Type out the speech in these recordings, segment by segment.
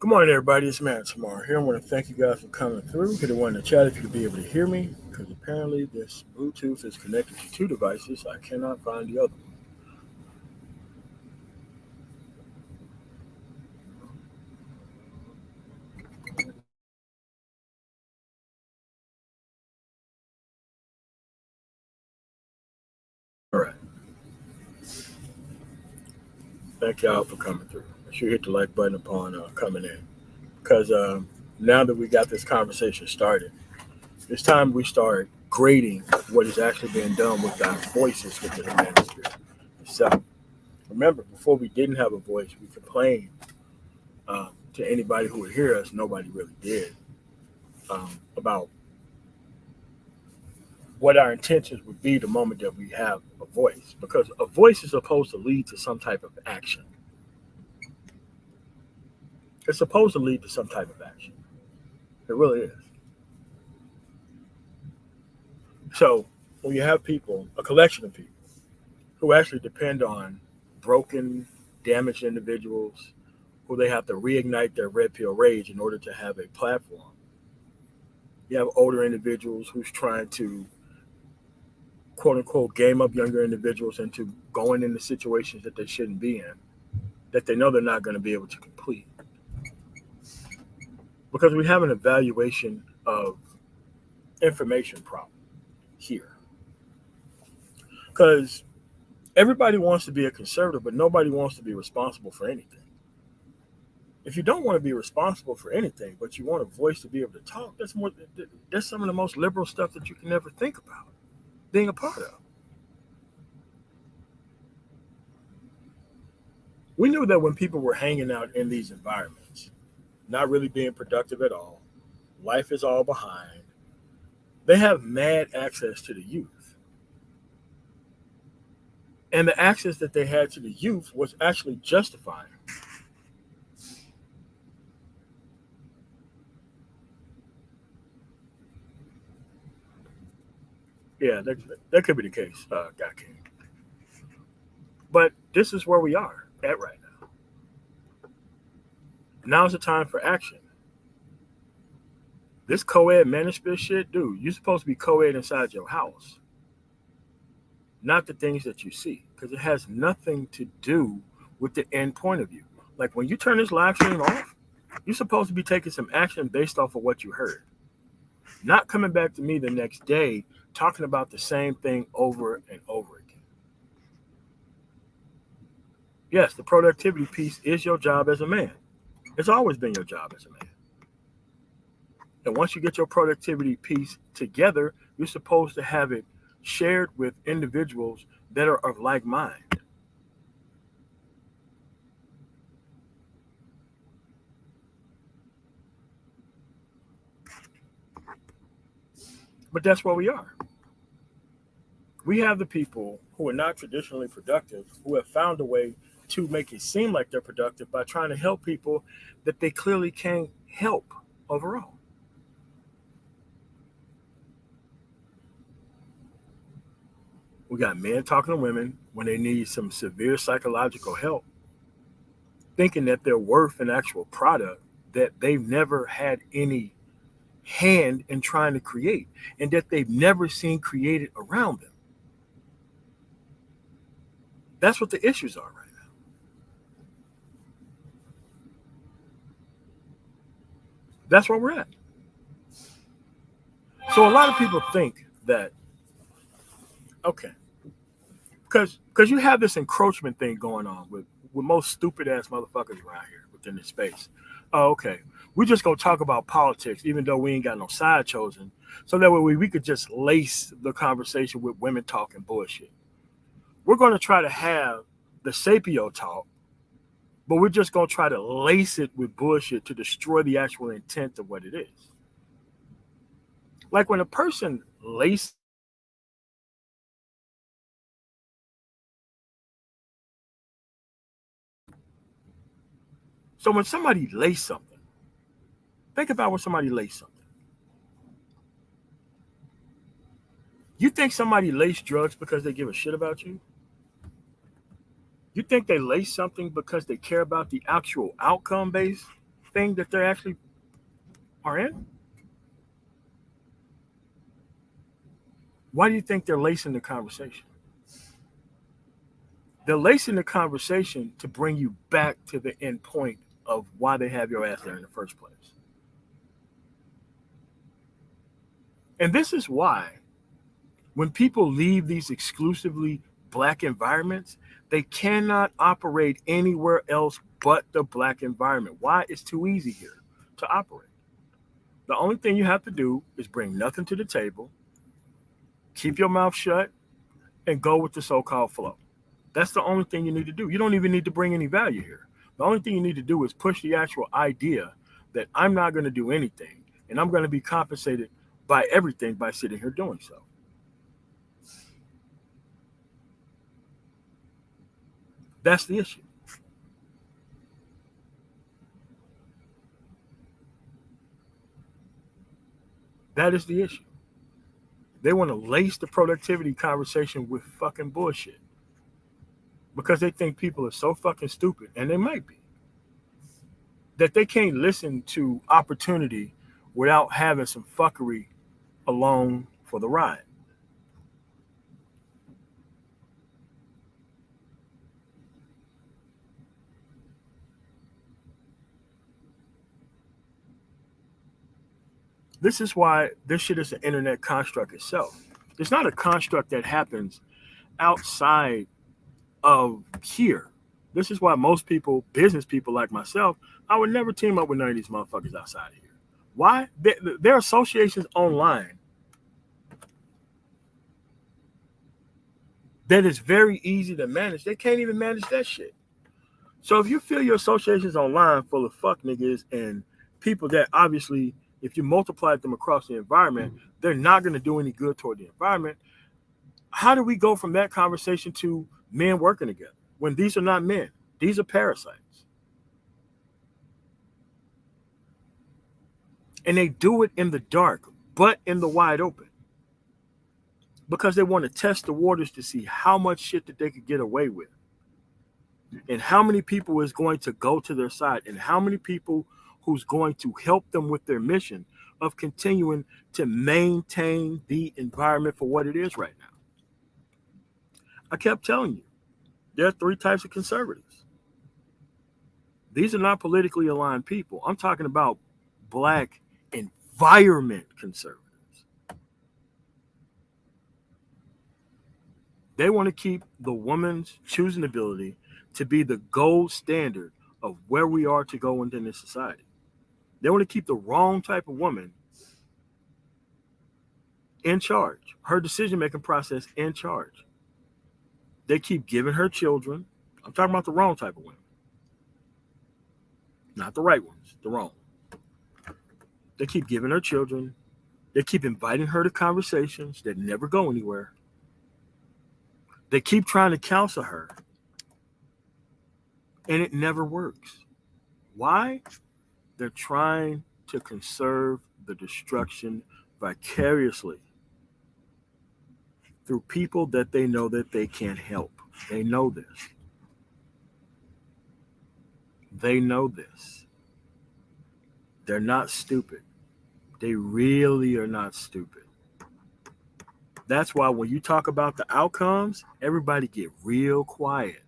Good morning, everybody. It's Matt Tamar here. I want to thank you guys for coming through. Hit the one in the chat if you could be able to hear me, because apparently this Bluetooth is connected to two devices. I cannot find the other one. All right. Thank y'all for coming through. Make sure you hit the like button upon coming in, because now that we got this conversation started, it's time we start grading what is actually being done with our voices within the manosphere. So remember, before we didn't have a voice, we complained to anybody who would hear us. Nobody really did about what our intentions would be the moment that we have a voice, because a voice is supposed to lead to some type of action. It's supposed to lead to some type of action. It really is. So when you have people, a collection of people, who actually depend on broken, damaged individuals, who they have to reignite their red pill rage in order to have a platform. You have older individuals who's trying to quote unquote game up younger individuals into going into situations that they shouldn't be in, that they know they're not going to be able to complete. Because we have an evaluation of information problem here. Because everybody wants to be a conservative, but nobody wants to be responsible for anything. If you don't want to be responsible for anything, but you want a voice to be able to talk, that's some of the most liberal stuff that you can ever think about being a part of. We knew that when people were hanging out in these environments, not really being productive at all, life is all behind, they have mad access to the youth. And the access that they had to the youth was actually justifying. Yeah, that could be the case, Guy King. But this is where we are at right now. Now's the time for action. This co-ed manosphere shit, dude, you're supposed to be co-ed inside your house, not the things that you see, because it has nothing to do with the end point of view. Like when you turn this live stream off, you're supposed to be taking some action based off of what you heard, not coming back to me the next day talking about the same thing over and over again. Yes, the productivity piece is your job as a man. It's always been your job as a man. And once you get your productivity piece together, you're supposed to have it shared with individuals that are of like mind. But that's where we are. We have the people who are not traditionally productive who have found a way to make it seem like they're productive by trying to help people that they clearly can't help overall. We got men talking to women when they need some severe psychological help, thinking that they're worth an actual product that they've never had any hand in trying to create and that they've never seen created around them. That's what the issues are right now. That's where we're at. So a lot of people think that, okay, because you have this encroachment thing going on with most stupid ass motherfuckers around here within this space. Oh, okay. We're just gonna talk about politics, even though we ain't got no side chosen, so that way we could just lace the conversation with women talking bullshit. We're gonna try to have the sapio talk, but we're just gonna try to lace it with bullshit to destroy the actual intent of what it is. Like when a person laces, so when somebody lace something, think about when somebody lace something. You think somebody lace drugs because they give a shit about you? You think they lace something because they care about the actual outcome base? thing that they actually are in? Why do you think they're lacing the conversation? They're lacing the conversation to bring you back to the end point of why they have your ass there in the first place. And this is why when people leave these exclusively black environments, they cannot operate anywhere else but the black environment. Why? It's too easy here to operate. The only thing you have to do is bring nothing to the table, keep your mouth shut, and go with the so-called flow. That's the only thing you need to do. You don't even need to bring any value here. The only thing you need to do is push the actual idea that I'm not going to do anything and I'm going to be compensated by everything by sitting here doing so. That's the issue. That is the issue. They want to lace the productivity conversation with fucking bullshit because they think people are so fucking stupid, and they might be, that they can't listen to opportunity without having some fuckery along for the ride. This is why this shit is an internet construct itself. It's not a construct that happens outside of here. This is why most people, business people like myself, I would never team up with none of these motherfuckers outside of here. Why? There are associations online that is very easy to manage. They can't even manage that shit. So if you feel your associations online full of fuck niggas and people that obviously, if you multiply them across the environment, they're not going to do any good toward the environment. How do we go from that conversation to men working together when these are not men? These are parasites. And they do it in the dark, but in the wide open. Because they want to test the waters to see how much shit that they could get away with. And how many people is going to go to their side, and how many people who's going to help them with their mission of continuing to maintain the environment for what it is right now. I kept telling you, there are three types of conservatives. These are not politically aligned people. I'm talking about black environment conservatives. They want to keep the woman's choosing ability to be the gold standard of where we are to go within this society. They want to keep the wrong type of woman in charge, her decision-making process in charge. They keep giving her children. I'm talking about the wrong type of women. Not the right ones, the wrong. They keep giving her children. They keep inviting her to conversations that never go anywhere. They keep trying to counsel her. And it never works. Why? They're trying to conserve the destruction vicariously through people that they know that they can't help. They know this. They know this. They're not stupid. They really are not stupid. That's why when you talk about the outcomes, everybody get real quiet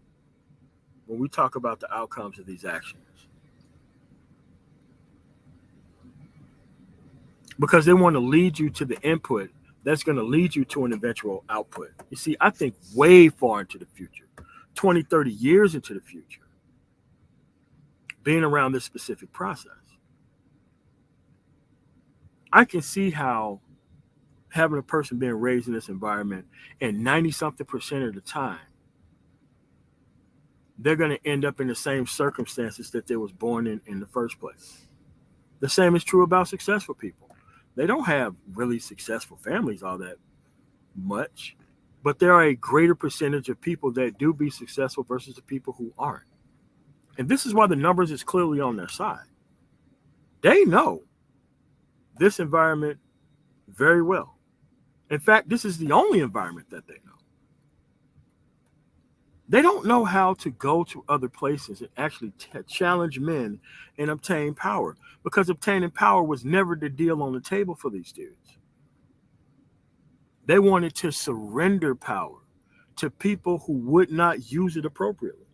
when we talk about the outcomes of these actions. Because they want to lead you to the input that's going to lead you to an eventual output. You see, I think way far into the future, 20, 30 years into the future, being around this specific process. I can see how having a person being raised in this environment and 90-something% of the time, they're going to end up in the same circumstances that they was born in the first place. The same is true about successful people. They don't have really successful families all that much, but there are a greater percentage of people that do be successful versus the people who aren't. And this is why the numbers is clearly on their side. They know this environment very well. In fact, this is the only environment that they know. They don't know how to go to other places and actually challenge men and obtain power, because obtaining power was never the deal on the table for these dudes. They wanted to surrender power to people who would not use it appropriately.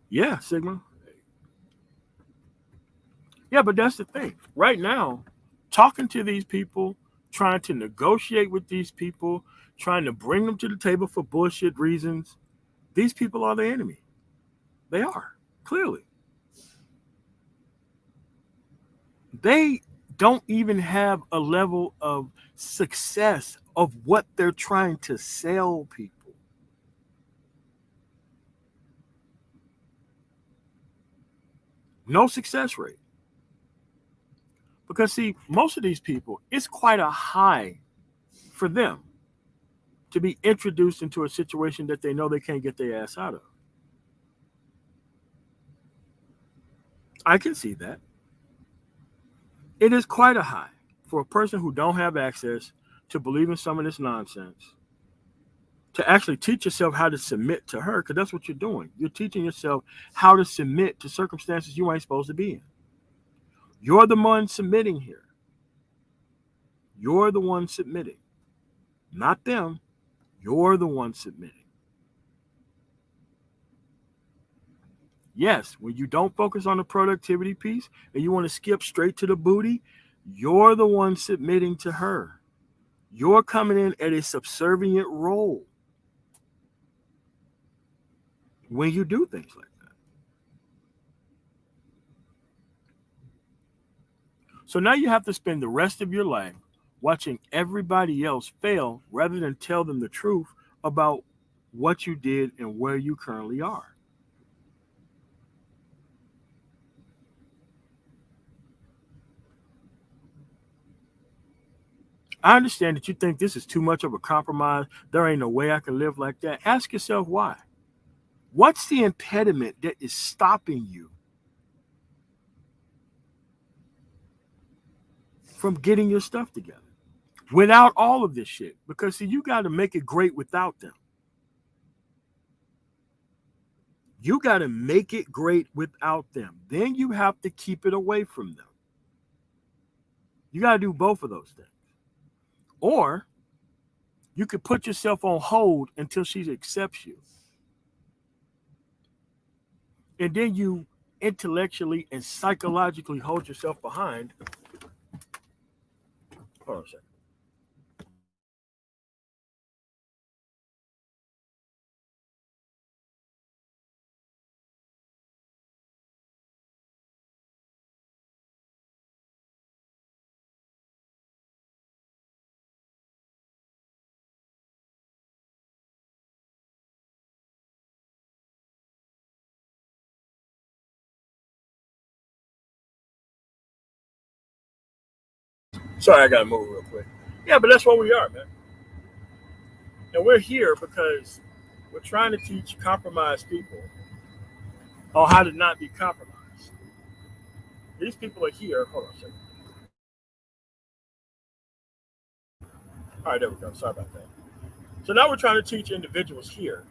Yeah, Sigma. Yeah, but that's the thing. Right now, talking to these people, trying to negotiate with these people, trying to bring them to the table for bullshit reasons, these people are the enemy. They are, clearly. They don't even have a level of success of what they're trying to sell people. No success rate. Because, see, most of these people, it's quite a high for them to be introduced into a situation that they know they can't get their ass out of. I can see that. It is quite a high for a person who don't have access to believe in some of this nonsense, to actually teach yourself how to submit to her, because that's what you're doing. You're teaching yourself how to submit to circumstances you ain't supposed to be in. You're the one submitting here. You're the one submitting, not them. You're the one submitting. Yes, when you don't focus on the productivity piece and you want to skip straight to the booty, you're the one submitting to her. You're coming in at a subservient role when you do things like that. So now you have to spend the rest of your life watching everybody else fail rather than tell them the truth about what you did and where you currently are. I understand that you think this is too much of a compromise. There ain't no way I can live like that. Ask yourself why. What's the impediment that is stopping you from getting your stuff together without all of this shit? Because, see, you got to make it great without them. You got to make it great without them. Then you have to keep it away from them. You got to do both of those things. Or you could put yourself on hold until she accepts you. And then you intellectually and psychologically hold yourself behind. Hold on a second. Sorry, I got to move real quick. Yeah, but that's what we are, man. And we're here because we're trying to teach compromised people on how to not be compromised. These people are here. Hold on a second. All right, there we go. Sorry about that. So now we're trying to teach individuals here.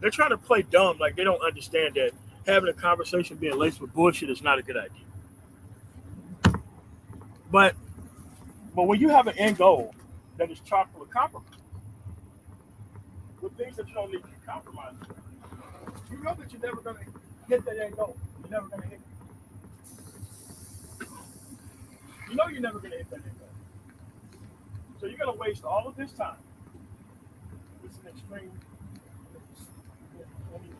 They're trying to play dumb, like they don't understand that having a conversation being laced with bullshit is not a good idea. But when you have an end goal that is chock full of compromise, with things that you don't need to compromise, you know that you're never going to hit that end goal. You're never going to hit it. You know you're never going to hit that end goal. So you're going to waste all of this time. It's an extreme,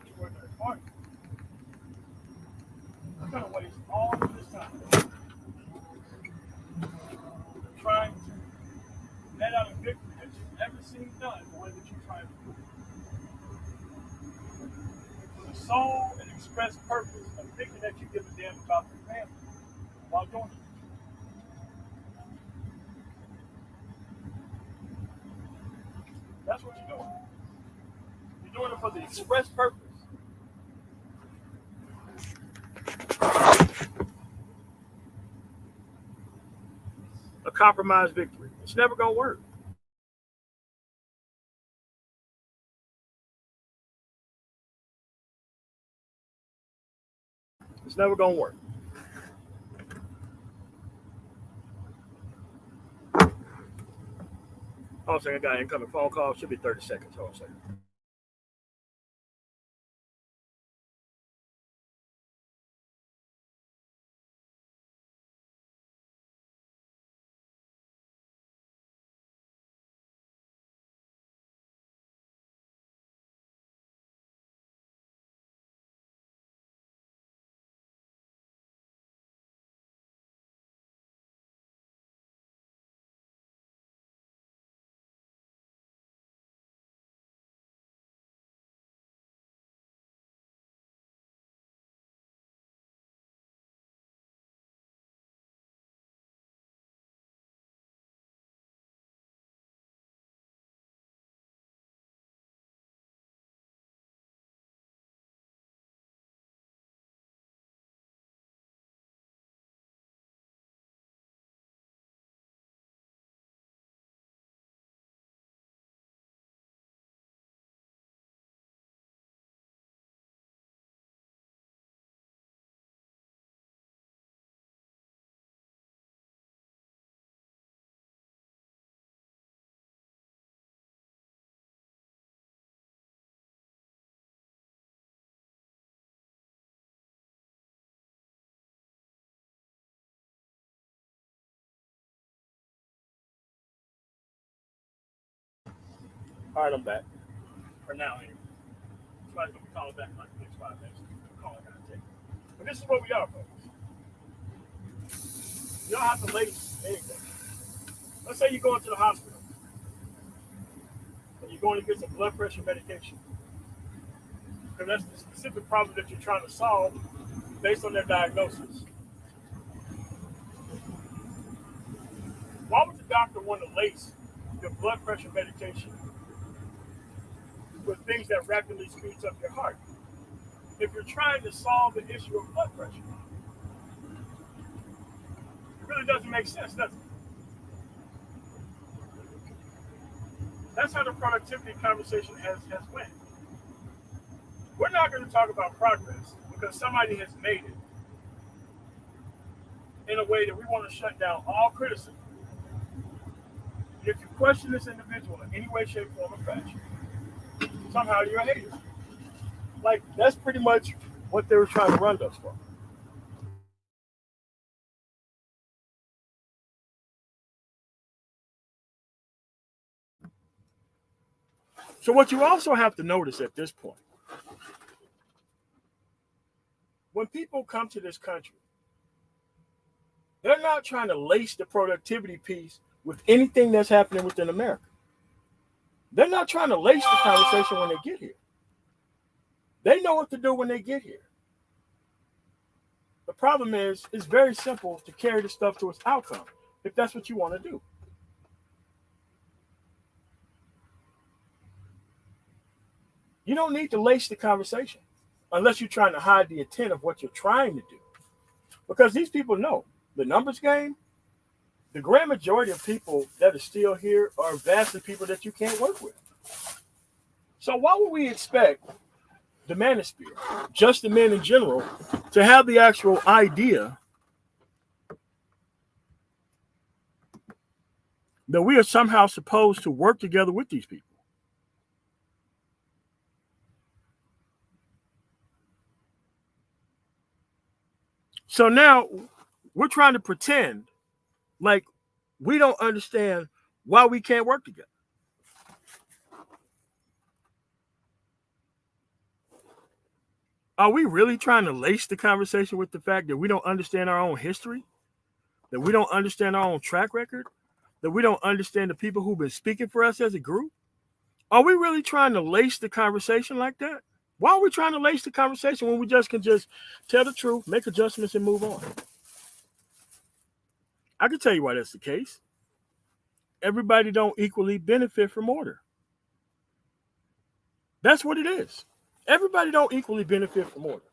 extraordinary part. You're going to waste all of this time trying to net out a victory that you've never seen done the way that you're trying to do it. For the sole and express purpose of thinking that you give a damn about your family while doing it. That's what you're doing. You're doing it for the express purpose a compromise victory. It's never gonna work. It's never gonna work. Hold on a second, I got an incoming phone call. Should be 30 seconds. Hold on a second. All right, I'm back. For now, anyway. Somebody's gonna be calling back in like the next 5 minutes. Call I gotta take. But this is what we are, folks. You don't have to lace anything. Let's say you go into the hospital and you're going to get some blood pressure medication. Because that's the specific problem that you're trying to solve based on their diagnosis. Why would the doctor want to lace your blood pressure medication with things that rapidly speeds up your heart? If you're trying to solve the issue of blood pressure, it really doesn't make sense, does it? That's how the productivity conversation has went. We're not going to talk about progress because somebody has made it in a way that we want to shut down all criticism. If you question this individual in any way, shape, form, or fashion, somehow you're a hater. Like, that's pretty much what they were trying to run us for. So, what you also have to notice at this point, when people come to this country, they're not trying to lace the productivity piece with anything that's happening within America. They're not trying to lace the conversation when they get here. They know what to do when they get here. The problem is, it's very simple to carry the stuff to its outcome if that's what you want to do. You don't need to lace the conversation unless you're trying to hide the intent of what you're trying to do. Because these people know the numbers game, the grand majority of people that are still here are vastly people that you can't work with. So why would we expect the manosphere, just the men in general, to have the actual idea that we are somehow supposed to work together with these people? So now we're trying to pretend like we don't understand why we can't work together. Are we really trying to lace the conversation with the fact that we don't understand our own history? That we don't understand our own track record? That we don't understand the people who've been speaking for us as a group? Are we really trying to lace the conversation like that? Why are we trying to lace the conversation when we just can just tell the truth, make adjustments, and move on? I can tell you why that's the case. Everybody don't equally benefit from order. That's what it is. Everybody don't equally benefit from order.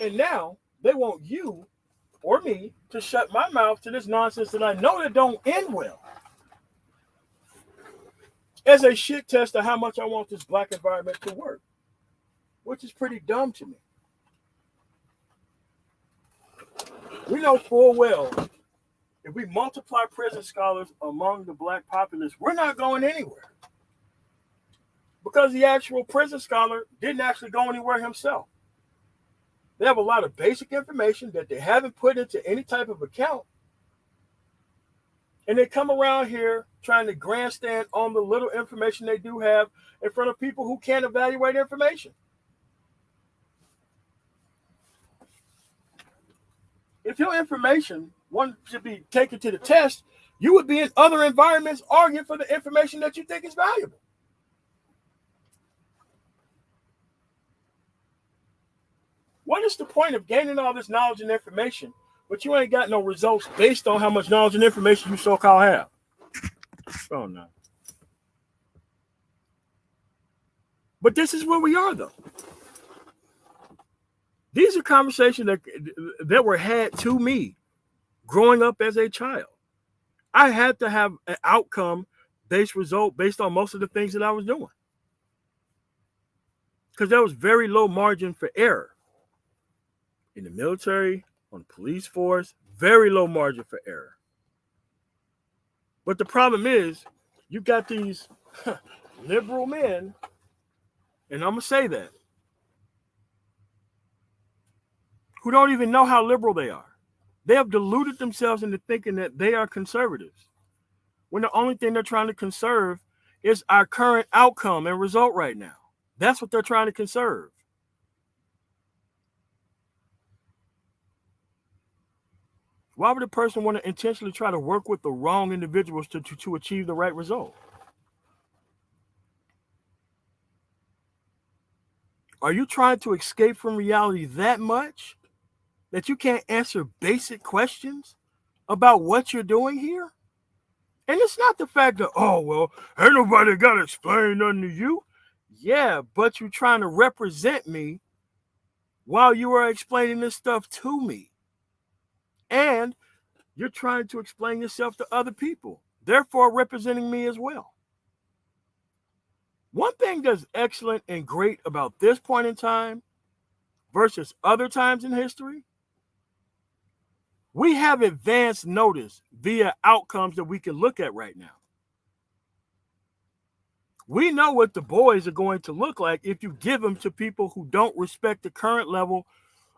And now they want you or me to shut my mouth to this nonsense that I know that don't end well as a shit test of how much I want this black environment to work, which is pretty dumb to me. We know full well if we multiply prison scholars among the black populace, we're not going anywhere. Because the actual prison scholar didn't actually go anywhere himself. They have a lot of basic information that they haven't put into any type of account. And they come around here trying to grandstand on the little information they do have in front of people who can't evaluate information. If your information should be taken to the test, you would be in other environments arguing for the information that you think is valuable. What is the point of gaining all this knowledge and information, but you ain't got no results based on how much knowledge and information you so-called have? Oh, no. But this is where we are, though. These are conversations that were had to me growing up as a child. I had to have an outcome-based result based on most of the things that I was doing. Because there was very low margin for error. In the military, on the police force, very low margin for error. But the problem is, you got these liberal men, and I'm going to say that, who don't even know how liberal they are. They have deluded themselves into thinking that they are conservatives, when the only thing they're trying to conserve is our current outcome and result right now. That's what they're trying to conserve. Why would a person want to intentionally try to work with the wrong individuals to achieve the right result? Are you trying to escape from reality that much that you can't answer basic questions about what you're doing here? And it's not the fact that, oh, well, ain't nobody got to explain nothing to you. Yeah, but you're trying to represent me while you are explaining this stuff to me. And you're trying to explain yourself to other people, therefore representing me as well. One thing that's excellent and great about this point in time versus other times in history, we have advanced notice via outcomes that we can look at right now. We know what the boys are going to look like if you give them to people who don't respect the current level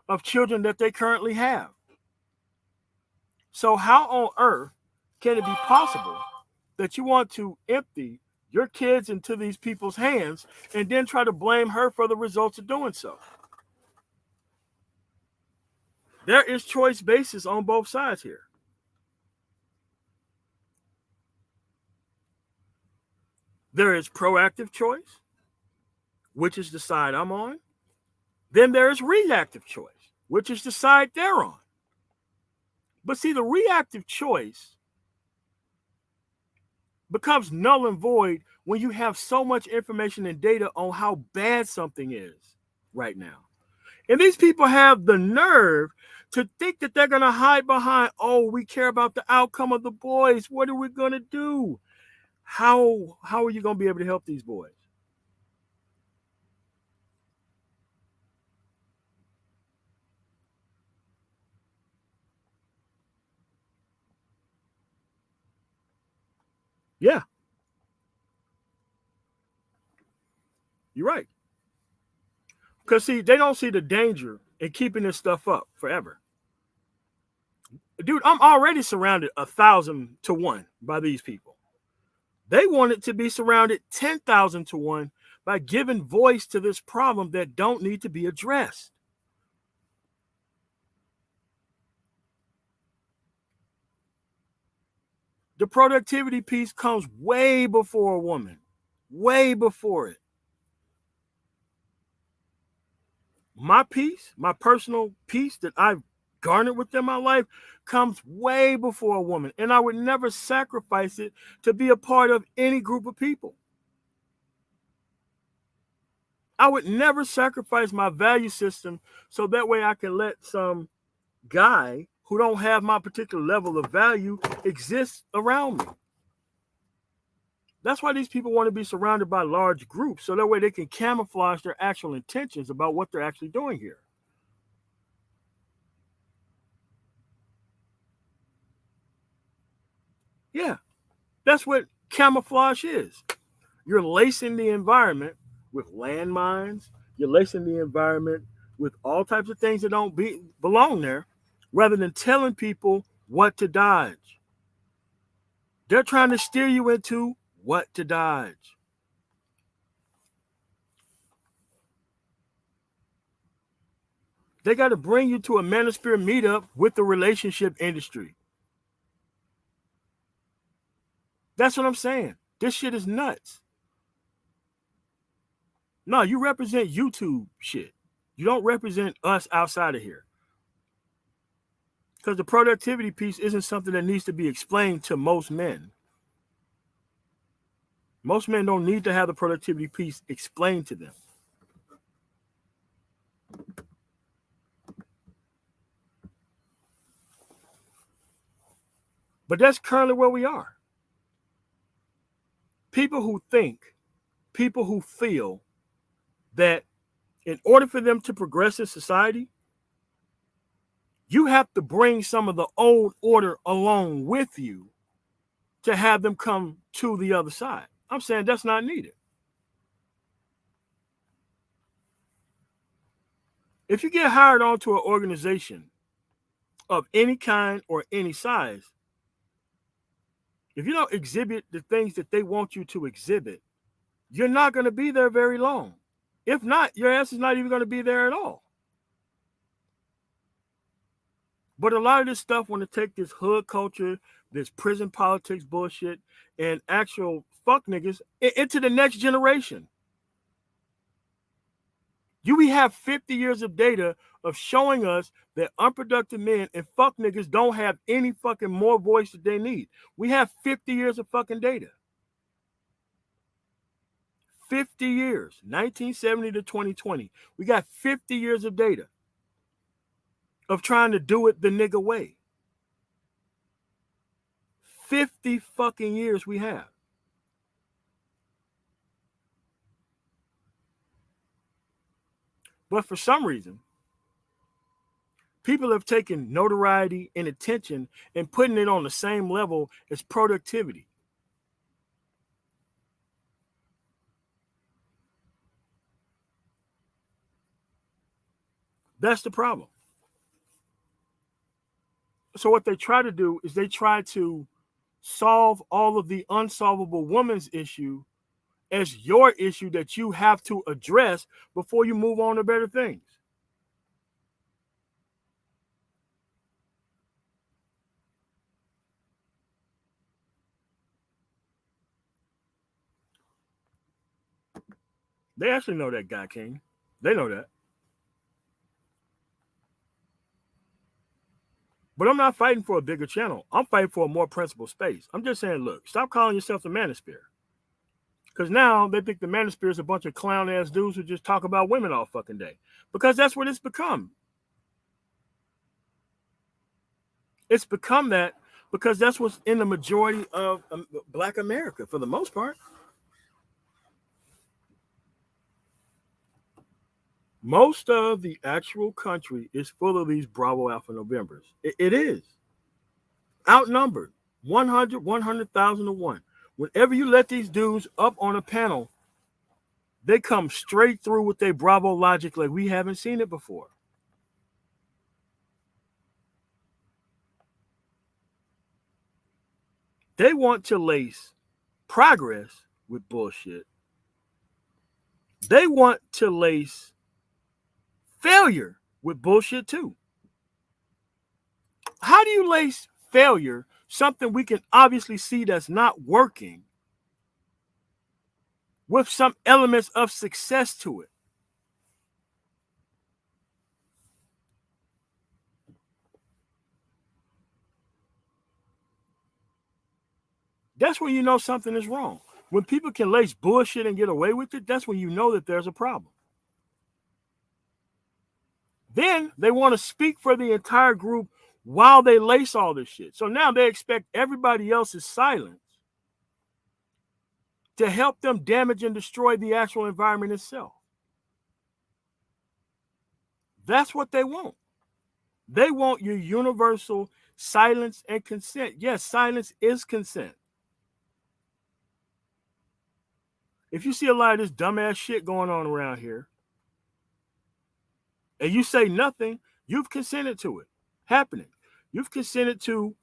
of children that they currently have. So how on earth can it be possible that you want to empty your kids into these people's hands and then try to blame her for the results of doing so? There is choice basis on both sides here. There is proactive choice, which is the side I'm on. Then there is reactive choice, which is the side they're on. But see, the reactive choice becomes null and void when you have so much information and data on how bad something is right now. And these people have the nerve to think that they're going to hide behind, oh, we care about the outcome of the boys. What are we going to do? How are you going to be able to help these boys? Yeah. You're right. Because, see, they don't see the danger in keeping this stuff up forever. Dude, I'm already surrounded 1,000 to 1 by these people. They want it to be surrounded 10,000 to 1 by giving voice to this problem that don't need to be addressed. The productivity piece comes way before a woman, way before it. My peace, my personal peace that I've garnered within my life comes way before a woman. And I would never sacrifice it to be a part of any group of people. I would never sacrifice my value system so that way I can let some guy who don't have my particular level of value exist around me. That's why these people want to be surrounded by large groups, so that way they can camouflage their actual intentions about what they're actually doing here. Yeah, that's what camouflage is. You're lacing the environment with landmines. You're lacing the environment with all types of things that don't belong there, rather than telling people what to dodge. They're trying to steer you into what to dodge. They got to bring you to a manosphere meetup with the relationship industry. That's what I'm saying. This shit is nuts. No, you represent YouTube shit. You don't represent us outside of here. Because the productivity piece isn't something that needs to be explained to most men. Most men don't need to have the productivity piece explained to them. But that's currently where we are. People who think, people who feel that in order for them to progress in society, you have to bring some of the old order along with you to have them come to the other side. I'm saying that's not needed. If you get hired onto an organization of any kind or any size, if you don't exhibit the things that they want you to exhibit, you're not going to be there very long. If not, your ass is not even going to be there at all. But a lot of this stuff want to take this hood culture, this prison politics bullshit, and actual fuck niggas into the next generation. We have 50 years of data of showing us that unproductive men and fuck niggas don't have any fucking more voice that they need. We have 50 years of fucking data. 50 years, 1970 to 2020. We got 50 years of data of trying to do it the nigga way. 50 fucking years we have. But for some reason, people have taken notoriety and attention and putting it on the same level as productivity. That's the problem. So what they try to do is they try to solve all of the unsolvable woman's issue as your issue that you have to address before you move on to better things. They actually know that guy, King. They know that. But I'm not fighting for a bigger channel. I'm fighting for a more principled space. I'm just saying, look, stop calling yourself the manosphere. Because now they think the manosphere is a bunch of clown-ass dudes who just talk about women all fucking day. Because that's what it's become. It's become that because that's what's in the majority of Black America for the most part. Most of the actual country is full of these Bravo Alpha Novembers. It is. Outnumbered. 100,000 to 1. Whenever you let these dudes up on a panel, they come straight through with their Bravo logic like we haven't seen it before. They want to lace progress with bullshit. They want to lace failure with bullshit too. How do you lace failure, something we can obviously see that's not working, with some elements of success to it? That's when you know something is wrong. When people can lace bullshit and get away with it, that's when you know that there's a problem. Then they want to speak for the entire group while they lace all this shit. So now they expect everybody else's silence to help them damage and destroy the actual environment itself. That's what they want. They want your universal silence and consent. Yes, silence is consent. If you see a lot of this dumbass shit going on around here, and you say nothing, you've consented to it happening. You've consented to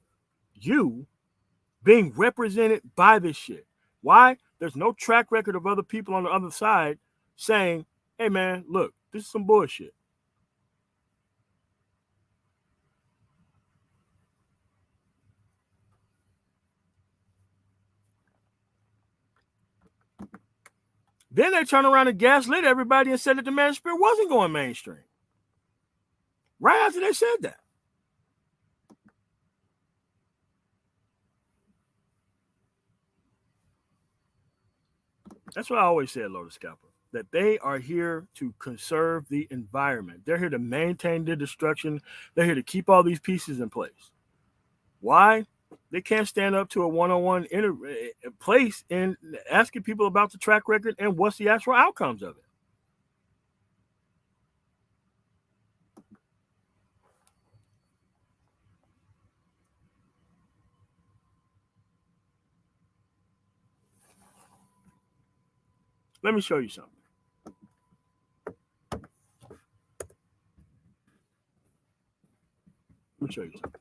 you being represented by this shit. Why? There's no track record of other people on the other side saying, hey man, look, this is some bullshit. Then they turn around and gaslit everybody and said that the Manosphere wasn't going mainstream. Right after they said that. That's what I always said, Lotus Scalper, that they are here to conserve the environment. They're here to maintain the destruction. They're here to keep all these pieces in place. Why? They can't stand up to a one-on-one place and asking people about the track record and what's the actual outcomes of it. Let me show you something. Let me show you something.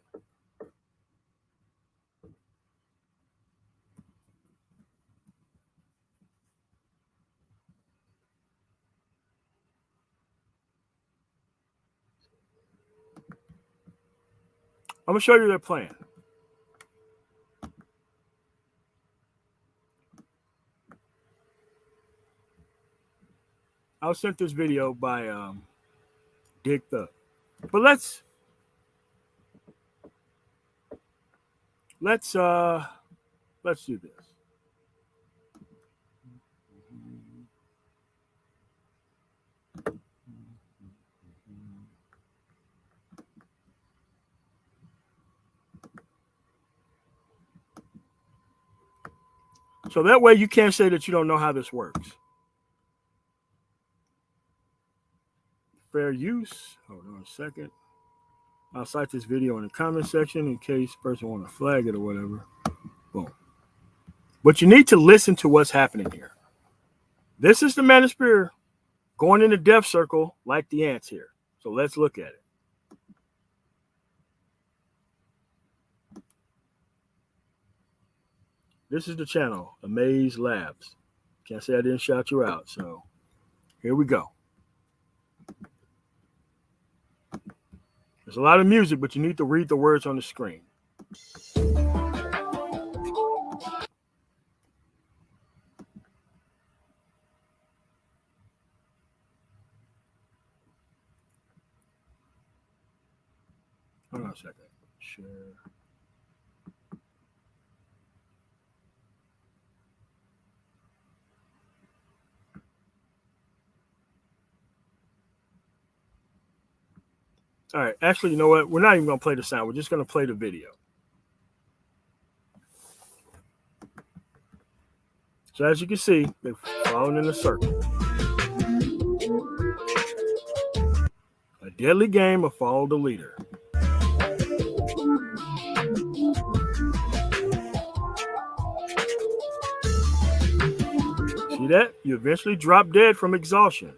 I'm going to show you their plan. I was sent this video by Dig Thug. But let's do this. So that way you can't say that you don't know how this works. Fair use. Hold on a second. I'll cite this video in the comment section in case the person want to flag it or whatever. Boom. But you need to listen to what's happening here. This is the Manosphere going in the death circle like the ants here. So let's look at it. This is the channel, Amaze Labs. Can't say I didn't shout you out. So here we go. There's a lot of music, but you need to read the words on the screen. Hold on a second. Share. All right. Actually, you know what? We're not even going to play the sound. We're just going to play the video. So as you can see, they're falling in a circle. A deadly game of follow the leader. See that? You eventually drop dead from exhaustion.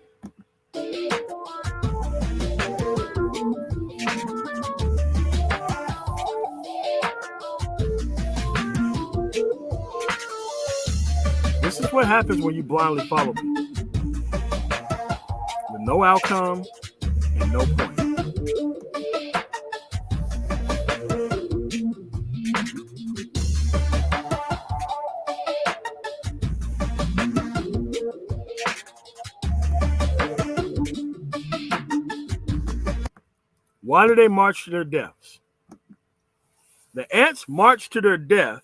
This is what happens when you blindly follow people. With no outcome and no point. Why do they march to their deaths? The ants march to their death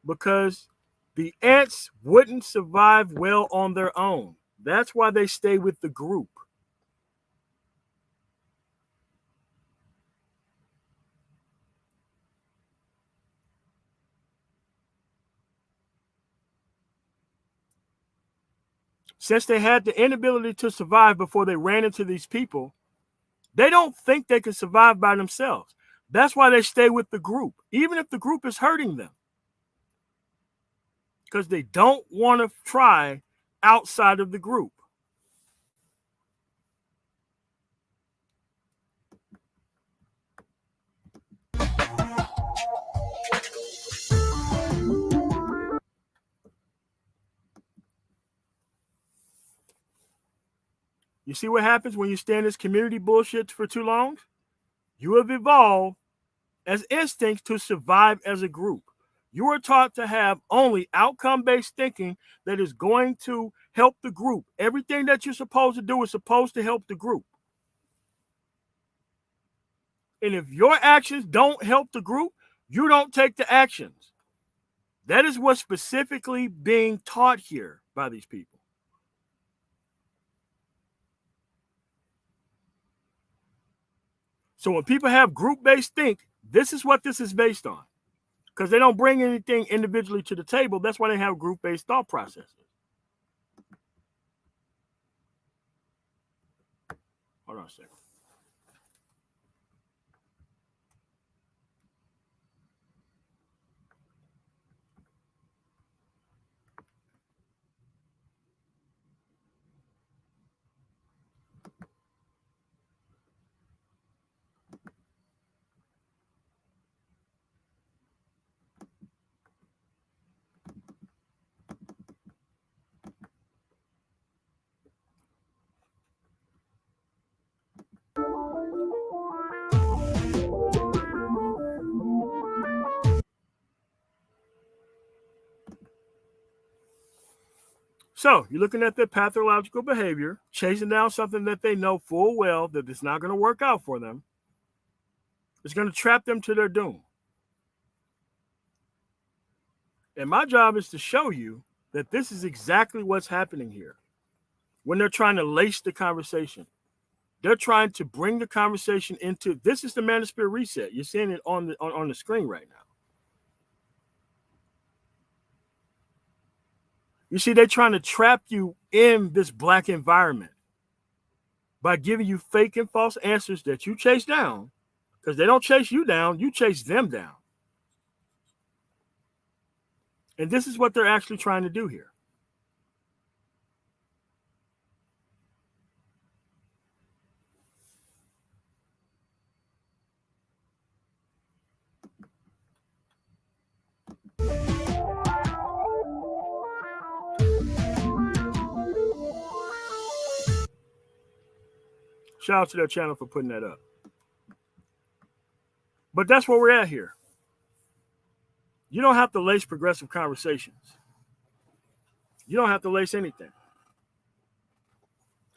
because the ants wouldn't survive well on their own. That's why they stay with the group. Since they had the inability to survive before they ran into these people, they don't think they can survive by themselves. That's why they stay with the group, even if the group is hurting them, because they don't want to try outside of the group. You see what happens when you stay in this community bullshit for too long? You have evolved as instincts to survive as a group. You are taught to have only outcome-based thinking that is going to help the group. Everything that you're supposed to do is supposed to help the group. And if your actions don't help the group, you don't take the actions. That is what's specifically being taught here by these people. So when people have group-based think, this is what this is based on. Because they don't bring anything individually to the table. That's why they have group-based thought processes. Hold on a second. So you're looking at their pathological behavior, chasing down something that they know full well that it's not going to work out for them. It's going to trap them to their doom. And my job is to show you that this is exactly what's happening here. When they're trying to lace the conversation, they're trying to bring the conversation into, this is the manosphere reset. You're seeing it on the screen right now. You see, they're trying to trap you in this black environment by giving you fake and false answers that you chase down, because they don't chase you down, you chase them down. And this is what they're actually trying to do here. Shout out to their channel for putting that up. But that's where we're at here. You don't have to lace progressive conversations. You don't have to lace anything.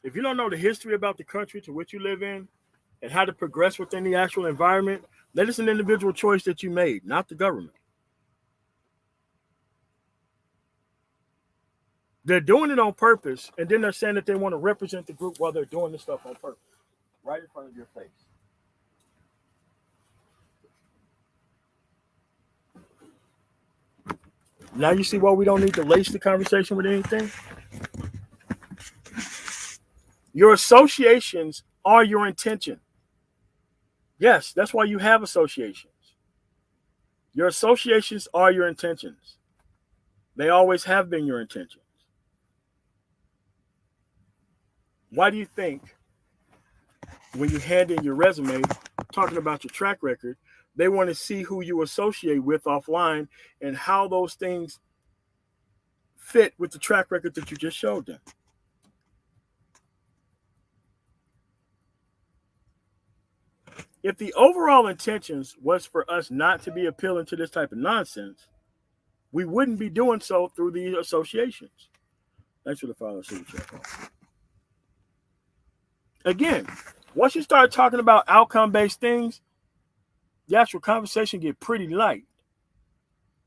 If you don't know the history about the country to which you live in and how to progress within the actual environment, that is an individual choice that you made, not the government. They're doing it on purpose, and then they're saying that they want to represent the group while they're doing this stuff on purpose, right in front of your face. Now you see why we don't need to lace the conversation with anything? Your associations are your intention. Yes, that's why you have associations. Your associations are your intentions. They always have been your intentions. Why do you think when you hand in your resume, talking about your track record, they want to see who you associate with offline and how those things fit with the track record that you just showed them? If the overall intentions was for us not to be appealing to this type of nonsense, we wouldn't be doing so through these associations. Thanks for the follow, super chat. Again, once you start talking about outcome-based things, the actual conversation get pretty light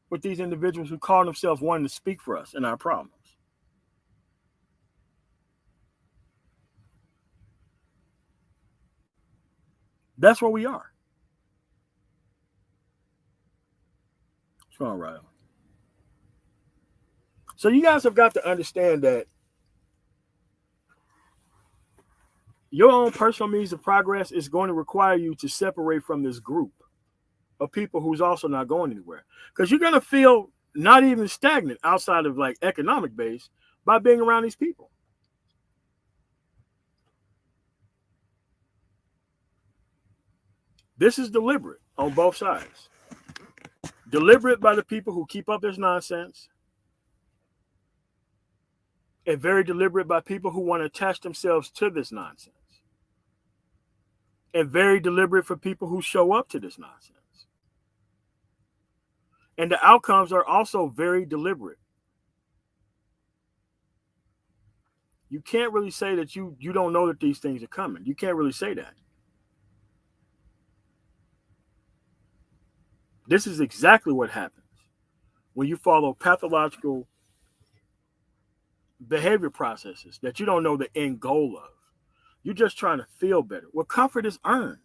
with these individuals who call themselves wanting to speak for us and our problems. That's where we are. What's going on, Ryan? So you guys have got to understand that your own personal means of progress is going to require you to separate from this group of people who's also not going anywhere. Because you're going to feel not even stagnant outside of like economic base by being around these people. This is deliberate on both sides. Deliberate by the people who keep up this nonsense, and very deliberate by people who want to attach themselves to this nonsense, and very deliberate for people who show up to this nonsense. And the outcomes are also very deliberate. You can't really say that you don't know that these things are coming. You can't really say that. This is exactly what happens when you follow pathological behavior processes that you don't know the end goal of. You're just trying to feel better. Well, comfort is earned.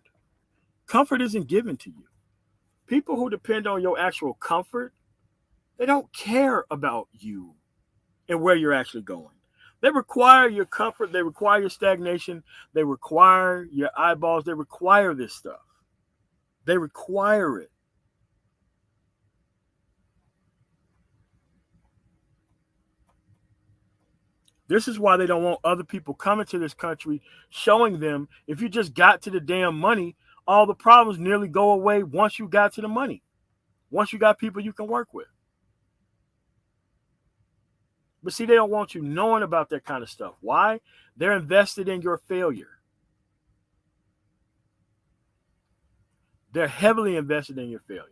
Comfort isn't given to you. People who depend on your actual comfort, they don't care about you and where you're actually going. They require your comfort. They require your stagnation. They require your eyeballs. They require this stuff. They require it. This is why they don't want other people coming to this country, showing them if you just got to the damn money, all the problems nearly go away once you got to the money, once you got people you can work with. But see, they don't want you knowing about that kind of stuff. Why? They're invested in your failure. They're heavily invested in your failure.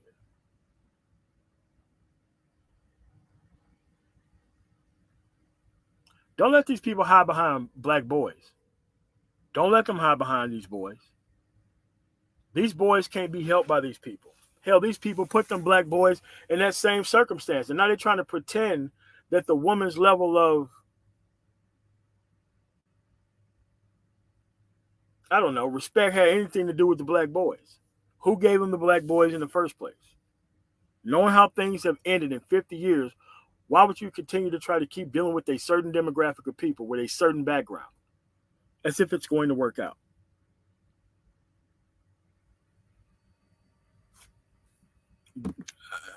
Don't let these people hide behind black boys. Don't let them hide behind these boys. These boys can't be helped by these people. Hell, these people put them black boys in that same circumstance. And now they're trying to pretend that the woman's level of, I don't know, respect had anything to do with the black boys. Who gave them the black boys in the first place? Knowing how things have ended in 50 years, why would you continue to try to keep dealing with a certain demographic of people with a certain background as if it's going to work out?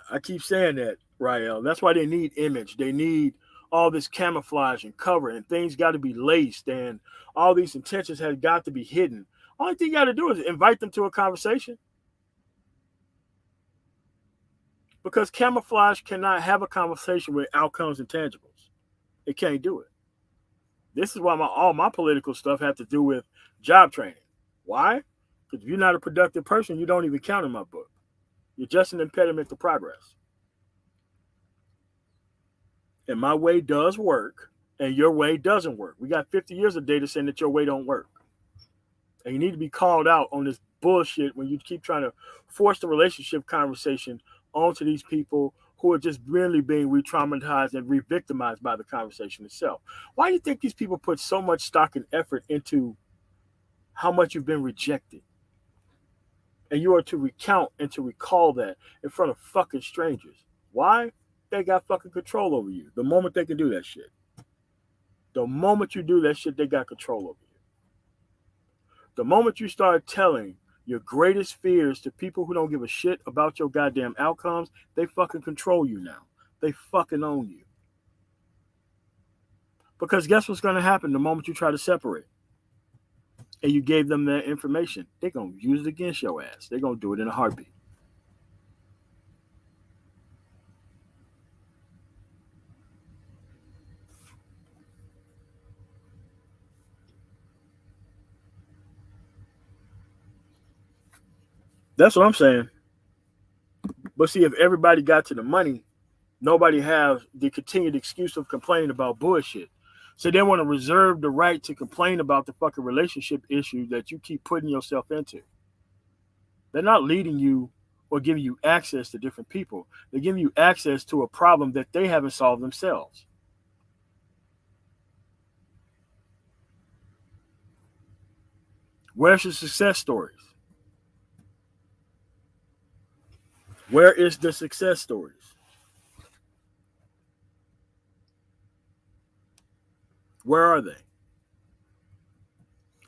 I keep saying that, Rael. That's why they need image. They need all this camouflage and cover, and things got to be laced, and all these intentions have got to be hidden. Only thing you got to do is invite them to a conversation. Because camouflage cannot have a conversation with outcomes and tangibles. It can't do it. This is why all my political stuff has to do with job training. Why? Because if you're not a productive person, you don't even count in my book. You're just an impediment to progress. And my way does work, and your way doesn't work. We got 50 years of data saying that your way don't work. And you need to be called out on this bullshit when you keep trying to force the relationship conversation onto these people who are just really being re-traumatized and re-victimized by the conversation itself. Why do you think these people put so much stock and effort into how much you've been rejected? And you are to recount and to recall that in front of fucking strangers. Why? They got fucking control over you. The moment they can do that shit. The moment you do that shit, they got control over you. The moment you start telling your greatest fears to people who don't give a shit about your goddamn outcomes, they fucking control you now. They fucking own you. Because guess what's going to happen the moment you try to separate? And you gave them that information, they're going to use it against your ass. They're going to do it in a heartbeat. That's what I'm saying. But see, if everybody got to the money, nobody has the continued excuse of complaining about bullshit. So they want to reserve the right to complain about the fucking relationship issue that you keep putting yourself into. They're not leading you or giving you access to different people. They're giving you access to a problem that they haven't solved themselves. Where's the success stories? Where is the success stories? Where are they?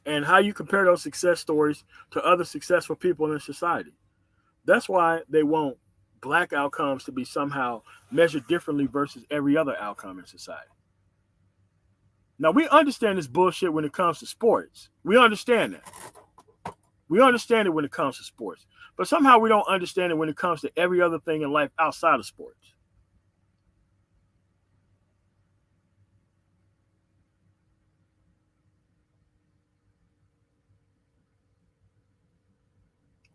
and how you compare those success stories to other successful people in society. That's why they want black outcomes to be somehow measured differently versus every other outcome in society. Now, we understand this bullshit when it comes to sports. We understand that. We understand it when it comes to sports. But somehow we don't understand it when it comes to every other thing in life outside of sports.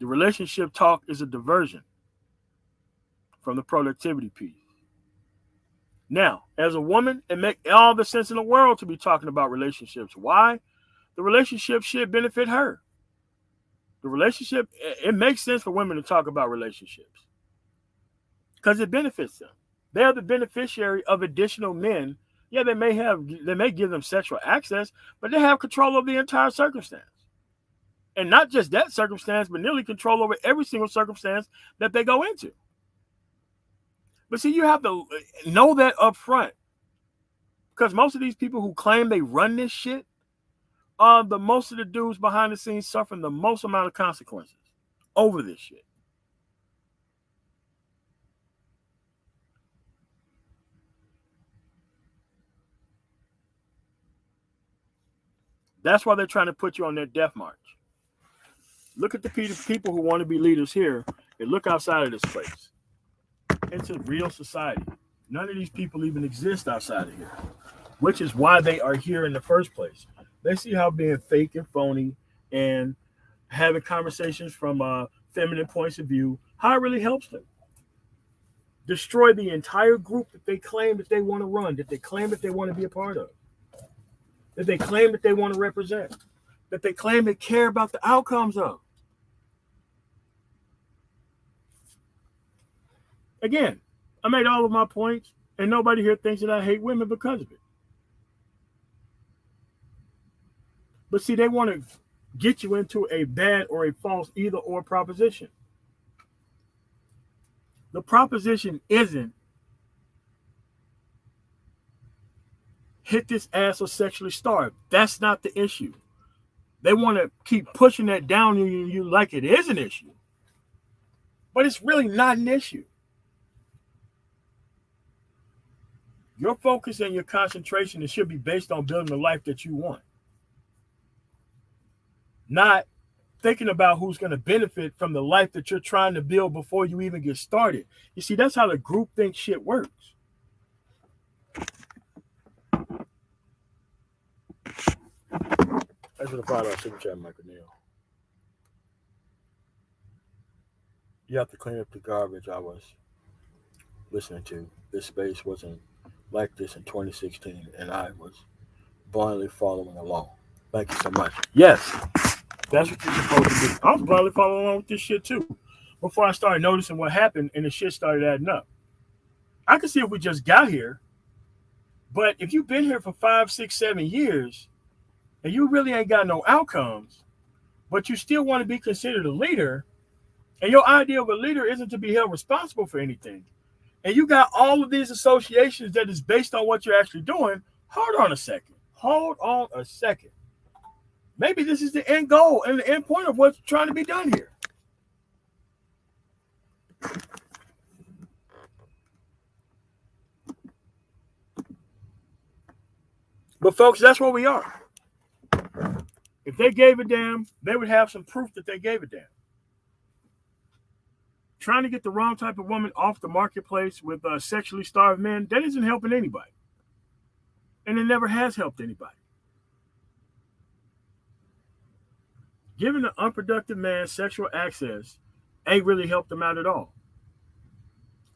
The relationship talk is a diversion from the productivity piece. Now, as a woman, it makes all the sense in the world to be talking about relationships. Why? The relationship should benefit her. The relationship, it makes sense for women to talk about relationships because it benefits them. They are the beneficiary of additional men. Yeah, they may give them sexual access, but they have control over the entire circumstance. And not just that circumstance, but nearly control over every single circumstance that they go into. But see, you have to know that up front. Because most of these people who claim they run this shit are the most of the dudes behind the scenes suffering the most amount of consequences over this shit. That's why they're trying to put you on their death march. Look at the people who want to be leaders here and look outside of this place into real society. None of these people even exist outside of here, which is why they are here in the first place. They see how being fake and phony and having conversations from feminine points of view, how it really helps them. Destroy the entire group that they claim that they want to run, that they claim that they want to be a part of, that they claim that they want to represent, that they claim they care about the outcomes of. Again, I made all of my points, and nobody here thinks that I hate women because of it. But see, they want to get you into a bad or a false either or proposition. The proposition isn't hit this ass or sexually starve. That's not the issue. They want to keep pushing that down on you like it is an issue. But it's really not an issue. Your focus and your concentration should be based on building the life that you want. Not thinking about who's going to benefit from the life that you're trying to build before you even get started. You see, that's how the groupthink shit works. That's what the $5 super chat, Michael Neal. You have to clean up the garbage I was listening to. This space wasn't like this in 2016, and I was blindly following along. Thank you so much. Yes, that's what you're supposed to do. I was blindly following along with this shit too before I started noticing what happened and the shit started adding up. I could see if we just got here, but if you've been here for 5, 6, 7 years and you really ain't got no outcomes, but you still want to be considered a leader, and your idea of a leader isn't to be held responsible for anything, and you got all of these associations that is based on what you're actually doing, hold on a second. Maybe this is the end goal and the end point of what's trying to be done here. But folks, that's where we are. If they gave a damn, they would have some proof that they gave a damn. Trying to get the wrong type of woman off the marketplace with sexually starved men, that isn't helping anybody. And it never has helped anybody. Giving an unproductive man sexual access ain't really helped him out at all.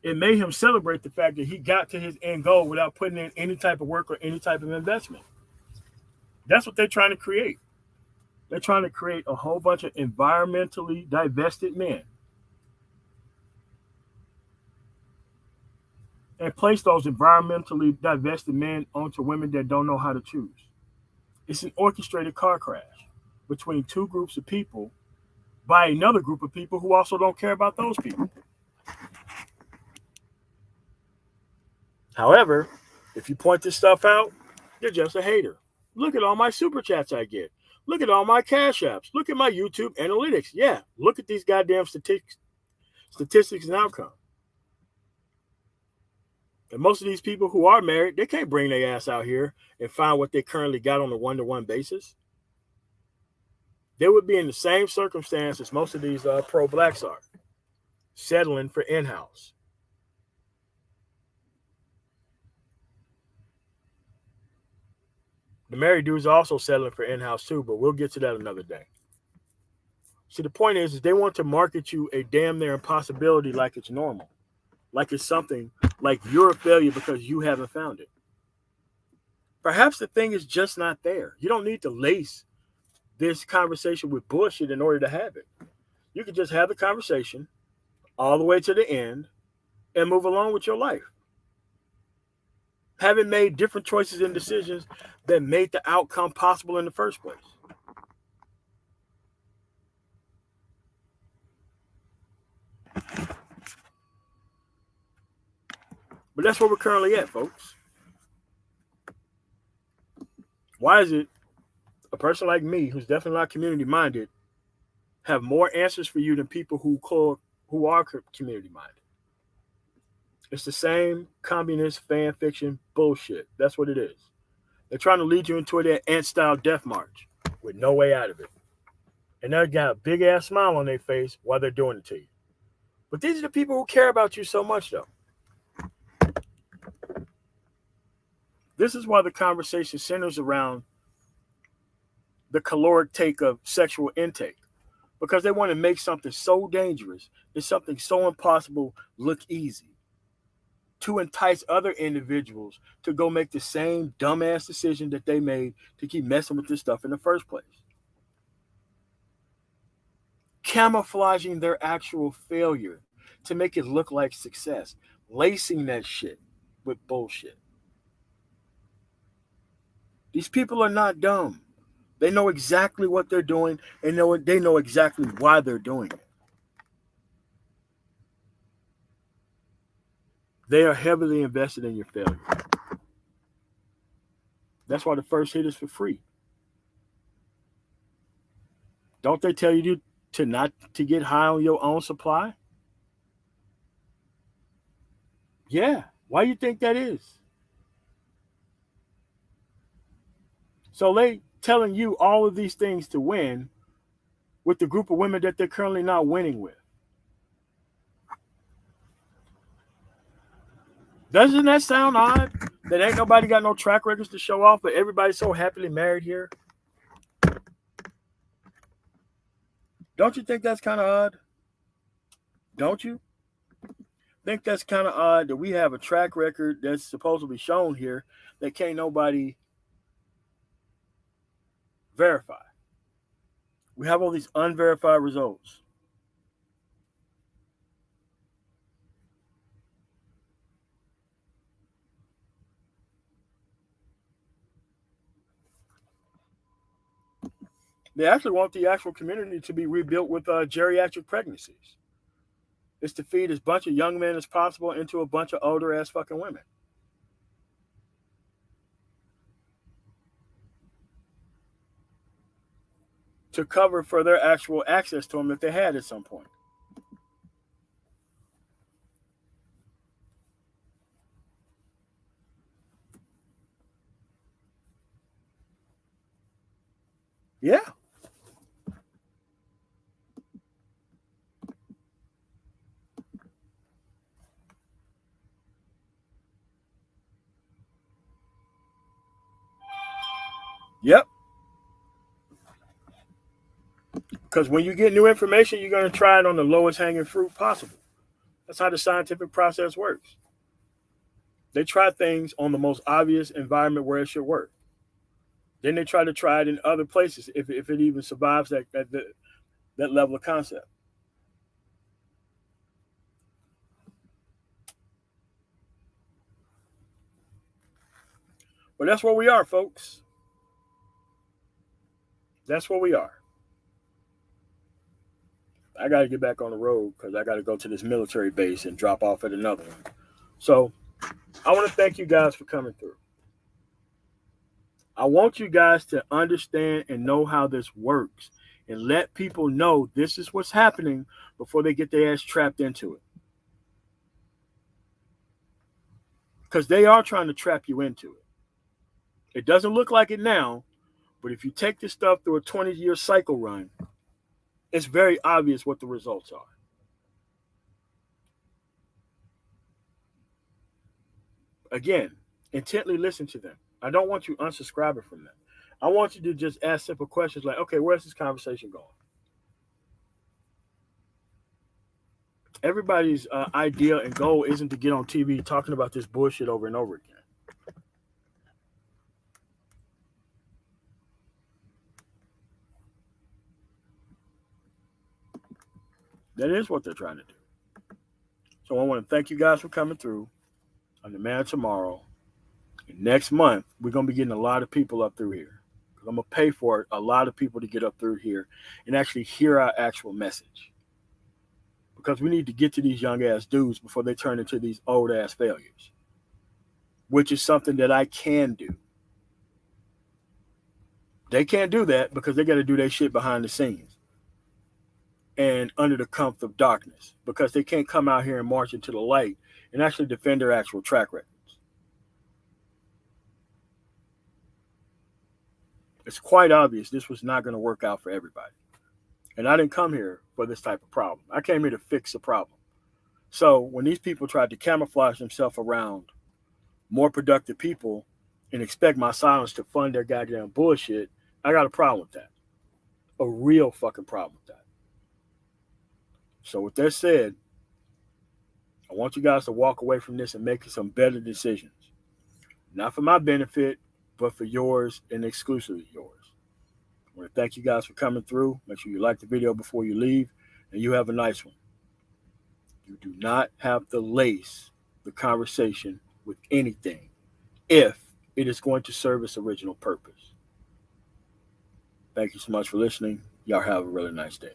It made him celebrate the fact that he got to his end goal without putting in any type of work or any type of investment. That's what they're trying to create. They're trying to create a whole bunch of environmentally divested men and place those environmentally divested men onto women that don't know how to choose. It's an orchestrated car crash between two groups of people by another group of people who also don't care about those people. However, if you point this stuff out, you're just a hater. Look at all my super chats I get. Look at all my cash apps. Look at my YouTube analytics. Yeah, look at these goddamn statistics and outcomes. And most of these people who are married, they can't bring their ass out here and find what they currently got on a one-to-one basis. They would be in the same circumstance as most of these pro-blacks are, settling for in-house. The married dudes are also settling for in-house too, but we'll get to that another day. See, the point is they want to market you a damn near impossibility like it's normal, like it's something like you're a failure because you haven't found it. Perhaps the thing is just not there. You don't need to lace this conversation with bullshit in order to have it. You can just have the conversation all the way to the end and move along with your life. Having made different choices and decisions that made the outcome possible in the first place. But that's where we're currently at, folks. Why is it a person like me, who's definitely not community minded, have more answers for you than people who are community minded? It's the same communist fan fiction bullshit. That's what it is. They're trying to lead you into that ant-style death march with no way out of it. And they got a big ass smile on their face while they're doing it to you. But these are the people who care about you so much, though. This is why the conversation centers around the caloric take of sexual intake. Because they want to make something so dangerous and something so impossible look easy, to entice other individuals to go make the same dumbass decision that they made to keep messing with this stuff in the first place. Camouflaging their actual failure to make it look like success, lacing that shit with bullshit. These people are not dumb. They know exactly what they're doing and they know exactly why they're doing it. They are heavily invested in your failure. That's why the first hit is for free. Don't they tell you to not to get high on your own supply? Yeah. Why do you think that is? So they telling you all of these things to win with the group of women that they're currently not winning with. Doesn't that sound odd? That ain't nobody got no track records to show off, but everybody's so happily married here. Don't you think that's kind of odd? Don't you? Think that's kind of odd that we have a track record that's supposedly shown here that can't nobody verify. We have all these unverified results. They actually want the actual community to be rebuilt with geriatric pregnancies. It's to feed as bunch of young men as possible into a bunch of older ass fucking women. To cover for their actual access to them that they had at some point. Yeah. Yep. Because when you get new information, you're going to try it on the lowest hanging fruit possible. That's how the scientific process works. They try things on the most obvious environment where it should work. Then they try it in other places if it even survives that level of concept. But that's where we are, folks. That's where we are. I got to get back on the road because I got to go to this military base and drop off at another one. So I want to thank you guys for coming through. I want you guys to understand and know how this works and let people know this is what's happening before they get their ass trapped into it. Because they are trying to trap you into it. It doesn't look like it now, but if you take this stuff through a 20-year cycle run, it's very obvious what the results are. Again, intently listen to them. I don't want you unsubscribing from them. I want you to just ask simple questions like, okay, where's this conversation going? Everybody's idea and goal isn't to get on TV talking about this bullshit over and over again. That is what they're trying to do. So I want to thank you guys for coming through. I'm the man tomorrow. And next month, we're going to be getting a lot of people up through here. I'm going to pay for a lot of people to get up through here and actually hear our actual message. Because we need to get to these young ass dudes before they turn into these old ass failures, which is something that I can do. They can't do that because they got to do their shit behind the scenes and under the comfort of darkness, because they can't come out here and march into the light and actually defend their actual track records. It's quite obvious this was not going to work out for everybody. And I didn't come here for this type of problem. I came here to fix the problem. So when these people tried to camouflage themselves around more productive people and expect my silence to fund their goddamn bullshit, I got a problem with that. A real fucking problem with that. So with that said, I want you guys to walk away from this and make some better decisions. Not for my benefit, but for yours and exclusively yours. I want to thank you guys for coming through. Make sure you like the video before you leave, and you have a nice one. You do not have to lace the conversation with anything if it is going to serve its original purpose. Thank you so much for listening. Y'all have a really nice day.